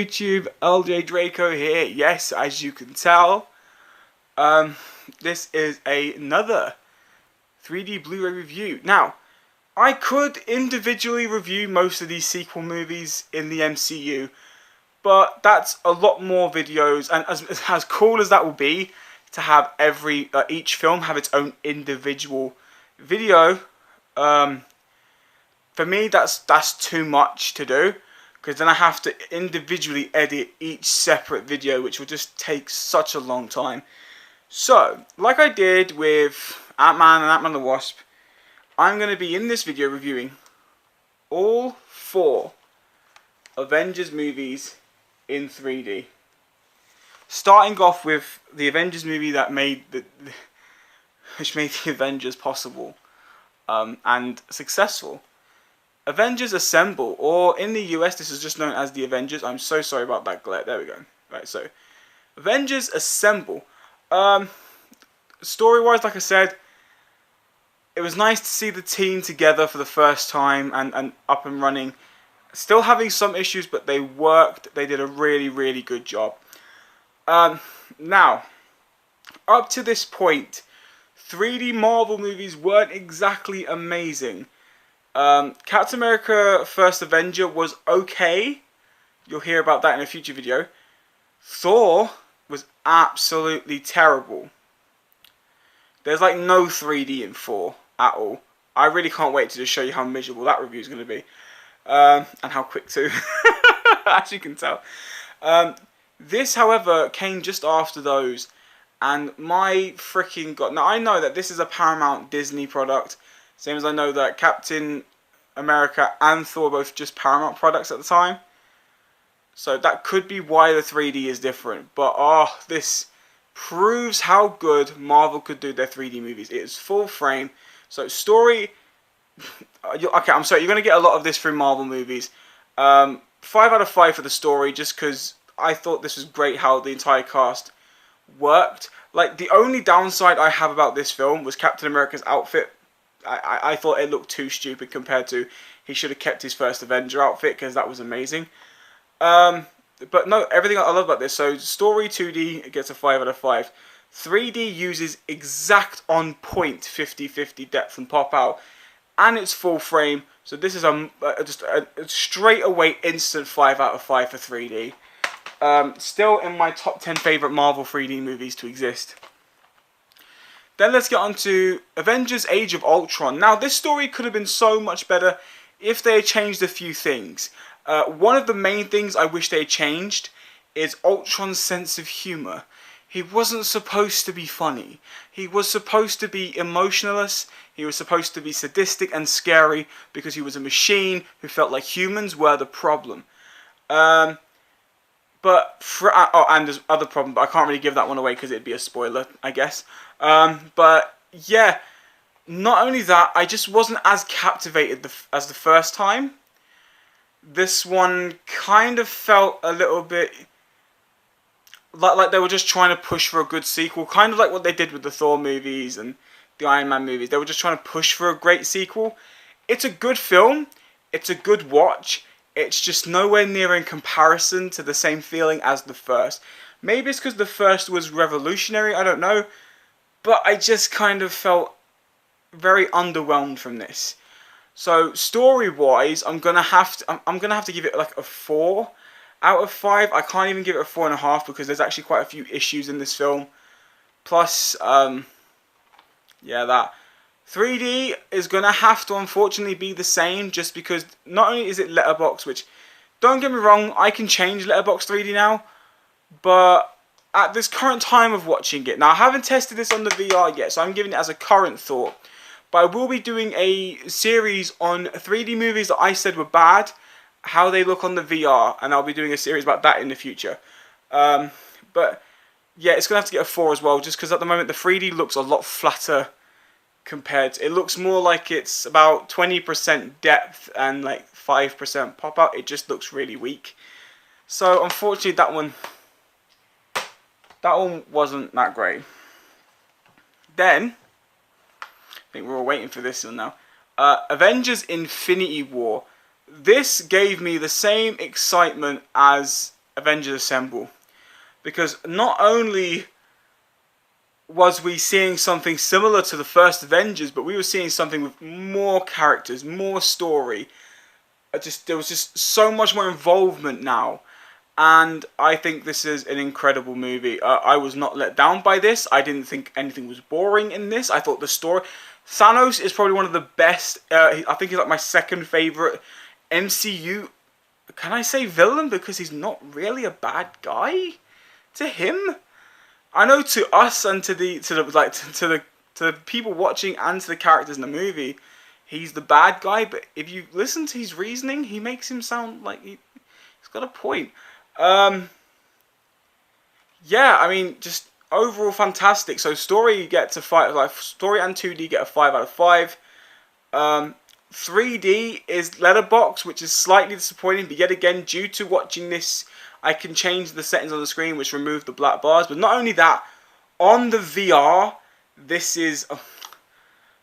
YouTube, LJ Draco here. Yes, as you can tell, this is another 3D Blu-ray review. Now, I could individually review most of these sequel movies in the MCU, but that's a lot more videos, and as cool as that will be to have each film have its own individual video, for me that's too much to do, because then I have to individually edit each separate video, which will just take such a long time. So, like I did with Ant-Man and Ant-Man and the Wasp, I'm going to be in this video reviewing all 4 Avengers movies in 3D. Starting off with the Avengers movie that which made the Avengers possible and successful. Avengers Assemble, or in the US this is just known as the Avengers. I'm so sorry about that glare. There we go. Right, so Avengers Assemble. Story-wise, like I said, it was nice to see the team together for the first time and up and running. Still having some issues, but they worked. They did a really, really good job. Now, up to this point, 3D Marvel movies weren't exactly amazing. Captain America First Avenger was okay. You'll hear about that in a future video. Thor was absolutely terrible. There's like no 3D in Thor at all. I really can't wait to just show you how miserable that review is going to be. And how quick too, as you can tell. This, however, came just after those. And my freaking god. Now, I know that this is a Paramount Disney product. Same as I know that Captain America and Thor were both just Paramount products at the time. So that could be why the 3D is different. But this proves how good Marvel could do their 3D movies. It is full frame. So story... Okay, I'm sorry. You're going to get a lot of this through Marvel movies. 5 out of 5 for the story, just because I thought this was great how the entire cast worked. Like, the only downside I have about this film was Captain America's outfit. I thought it looked too stupid compared to he should have kept his first Avenger outfit, because that was amazing. But no, everything I love about this. So story 2D, it gets a 5 out of 5. 3D uses exact on point 50-50 depth and pop out, and it's full frame. So this is just a straight away instant 5 out of 5 for 3D. Still in my top 10 favourite Marvel 3D movies to exist. Then let's get on to Avengers Age of Ultron. Now, this story could have been so much better if they had changed a few things. One of the main things I wish they had changed is Ultron's sense of humour. He wasn't supposed to be funny. He was supposed to be emotionless. He was supposed to be sadistic and scary because he was a machine who felt like humans were the problem. And there's other problem, but I can't really give that one away because it'd be a spoiler, I guess. But yeah, not only that, I just wasn't as captivated as the first time. This one kind of felt a little bit like they were just trying to push for a good sequel, kind of like what they did with the Thor movies and the Iron Man movies. They were just trying to push for a great sequel. It's a good film. It's a good watch. It's just nowhere near in comparison to the same feeling as the first. Maybe it's because the first was revolutionary, I don't know. But I just kind of felt very underwhelmed from this. So story-wise, I'm gonna have to give it like a 4 out of 5. I can't even give it a 4.5 because there's actually quite a few issues in this film. Plus, yeah, that 3D is gonna have to unfortunately be the same, just because not only is it letterbox, which, don't get me wrong, I can change letterbox 3D now, but at this current time of watching it, now I haven't tested this on the VR yet, so I'm giving it as a current thought. But I will be doing a series on 3D movies that I said were bad, how they look on the VR, and I'll be doing a series about that in the future. But yeah, it's going to have to get a 4 as well, just because at the moment the 3D looks a lot flatter compared to, it looks more like it's about 20% depth and like 5% pop out. It just looks really weak. So unfortunately that one wasn't that great. Then I think we're all waiting for this one now. Avengers Infinity War. This gave me the same excitement as Avengers Assemble, because not only was we seeing something similar to the first Avengers, but we were seeing something with more characters, more story. There was just so much more involvement now, and I think this is an incredible movie. I was not let down by this. I didn't think anything was boring in this. I thought the story... Thanos is probably one of the best... I think he's like my second favourite MCU... Can I say villain? Because he's not really a bad guy to him. I know to us and to the people watching and to the characters in the movie, he's the bad guy. But if you listen to his reasoning, he makes him sound like he's got a point. Yeah, I mean, just overall fantastic. So story you get to story and 2D get a 5 out of 5. 3D is Letterboxd, which is slightly disappointing, but yet again, due to watching this, I can change the settings on the screen, which remove the black bars. But not only that, on the VR, this is... I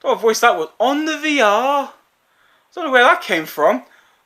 don't know what voice that was. On the VR? I don't know where that came from.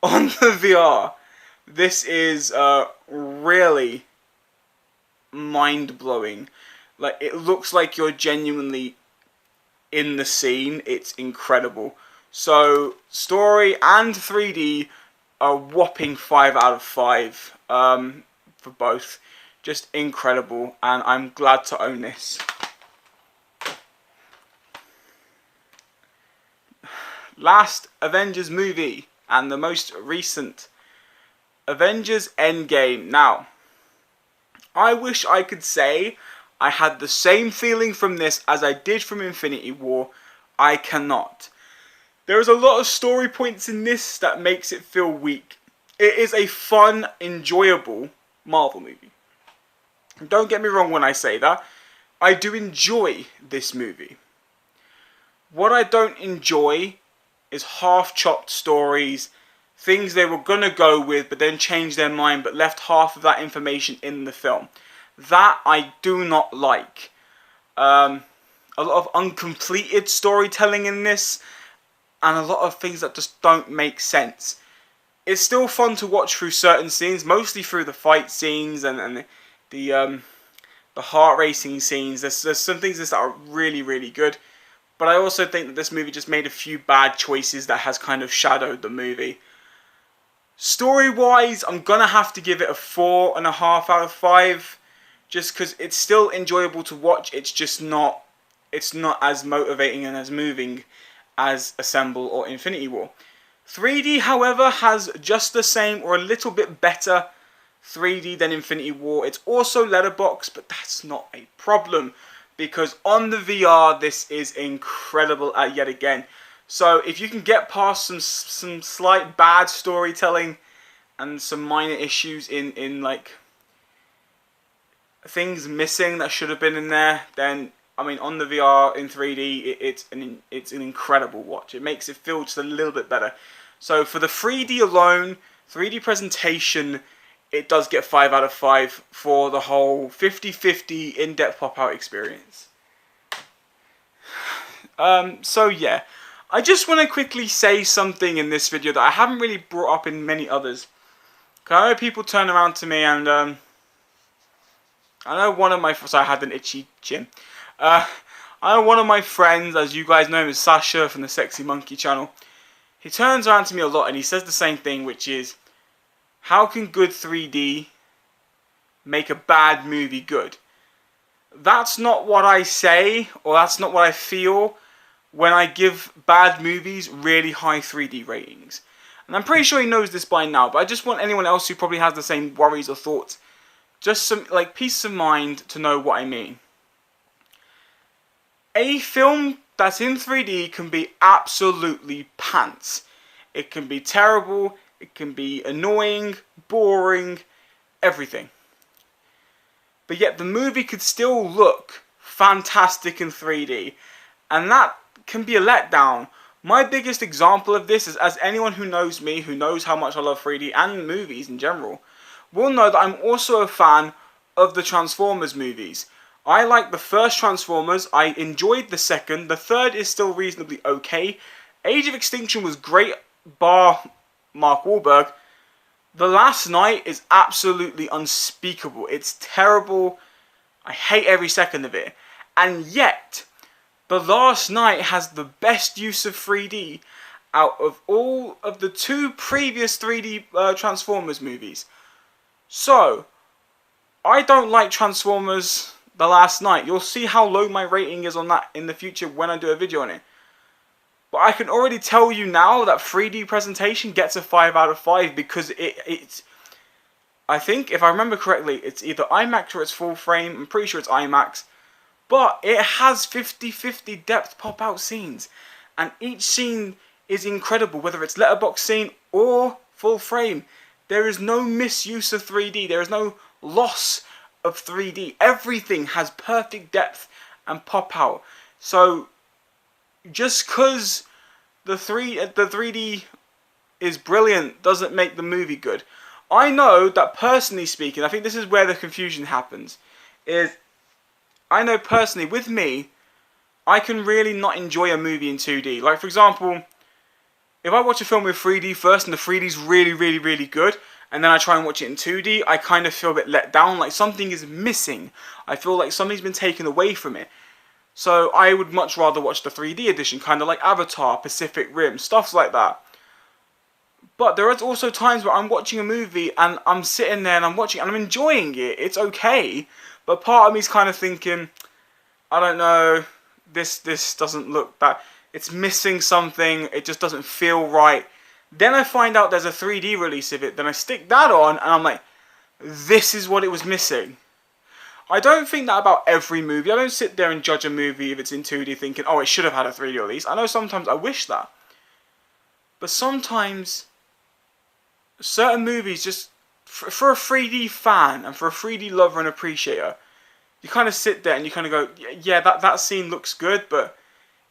On the VR, this is really mind-blowing. Like, it looks like you're genuinely in the scene. It's incredible. So, story and 3D, a whopping 5 out of 5 for both. Just incredible, and I'm glad to own this. Last Avengers movie, and the most recent, Avengers Endgame. Now, I wish I could say I had the same feeling from this as I did from Infinity War. I cannot. There is a lot of story points in this that makes it feel weak. It is a fun, enjoyable Marvel movie. Don't get me wrong when I say that. I do enjoy this movie. What I don't enjoy is half-chopped stories, things they were going to go with but then changed their mind but left half of that information in the film. That I do not like. A lot of uncompleted storytelling in this, and a lot of things that just don't make sense. It's still fun to watch through certain scenes, mostly through the fight scenes and the heart racing scenes. There's some things that are really, really good. But I also think that this movie just made a few bad choices that has kind of shadowed the movie. Story-wise, I'm going to have to give it a 4.5 out of 5. Just because it's still enjoyable to watch. It's just not... It's not as motivating and as moving as Assemble or Infinity War. 3D, however, has just the same or a little bit better 3D than Infinity War. It's also Letterboxd, but that's not a problem, because on the VR, this is incredible yet again. So if you can get past some slight bad storytelling and some minor issues in like things missing that should have been in there, then I mean, on the VR in 3D, it's an incredible watch. It makes it feel just a little bit better. So for the 3D alone, 3D presentation, it does get 5 out of 5 for the whole 50-50 in-depth pop-out experience. So yeah, I just want to quickly say something in this video that I haven't really brought up in many others. I know people turn around to me and I know one of my... So I had an itchy chin. I know one of my friends, as you guys know him as Sasha from the Sexy Monkey channel. He turns around to me a lot and he says the same thing, which is, how can good 3D make a bad movie good? That's not what I say, or that's not what I feel when I give bad movies really high 3D ratings. And I'm pretty sure he knows this by now, but I just want anyone else who probably has the same worries or thoughts, just some like peace of mind to know what I mean. A film that's in 3D can be absolutely pants. It can be terrible, it can be annoying, boring, everything. But yet the movie could still look fantastic in 3D. And that can be a letdown. My biggest example of this is, as anyone who knows me, who knows how much I love 3D and movies in general, will know that I'm also a fan of the Transformers movies. I like the first Transformers, I enjoyed the second, the third is still reasonably okay. Age of Extinction was great, bar Mark Wahlberg, The Last Night is absolutely unspeakable. It's terrible. I hate every second of it. And yet, The Last Night has the best use of 3D out of all of the 2 previous 3D Transformers movies. So, I don't like Transformers The Last Night. You'll see how low my rating is on that in the future when I do a video on it. But I can already tell you now that 3D presentation gets a 5 out of 5 because it's... I think, if I remember correctly, it's either IMAX or it's full frame. I'm pretty sure it's IMAX. But it has 50-50 depth pop-out scenes. And each scene is incredible, whether it's letterbox scene or full frame. There is no misuse of 3D. There is no loss of 3D. Everything has perfect depth and pop-out. So, just because the 3D is brilliant doesn't make the movie good. I know that personally speaking, I think this is where the confusion happens, is I know personally, with me, I can really not enjoy a movie in 2D. Like, for example, if I watch a film with 3D first and the 3D's really, really, really good, and then I try and watch it in 2D, I kind of feel a bit let down, like something is missing. I feel like something's been taken away from it. So I would much rather watch the 3D edition, kind of like Avatar, Pacific Rim, stuff like that. But there is also times where I'm watching a movie and I'm sitting there and I'm watching and I'm enjoying it. It's okay. But part of me is kind of thinking, I don't know, this doesn't look that, it's missing something, it just doesn't feel right. Then I find out there's a 3D release of it, then I stick that on and I'm like, this is what it was missing. I don't think that about every movie. I don't sit there and judge a movie if it's in 2D thinking, oh, it should have had a 3D release. I know sometimes I wish that. But sometimes, certain movies just, for a 3D fan and for a 3D lover and appreciator, you kind of sit there and you kind of go, yeah, that scene looks good, but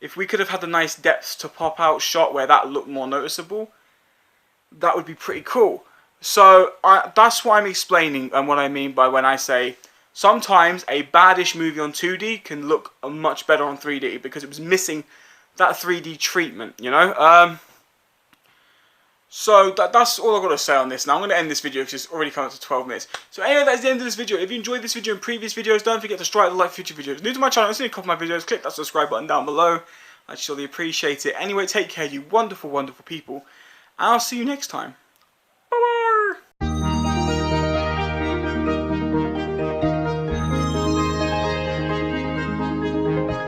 if we could have had a nice depth to pop out shot where that looked more noticeable, that would be pretty cool. So that's what I'm explaining and what I mean by when I say sometimes a badish movie on 2D can look much better on 3D because it was missing that 3D treatment, you know? So that's all I've got to say on this. Now I'm going to end this video because it's already come up to 12 minutes. So anyway, that's the end of this video. If you enjoyed this video and previous videos, don't forget to strike the like for future videos. New to my channel, see a couple of my videos, click that subscribe button down below. I'd surely appreciate it. Anyway, take care, you wonderful, wonderful people. And I'll see you next time.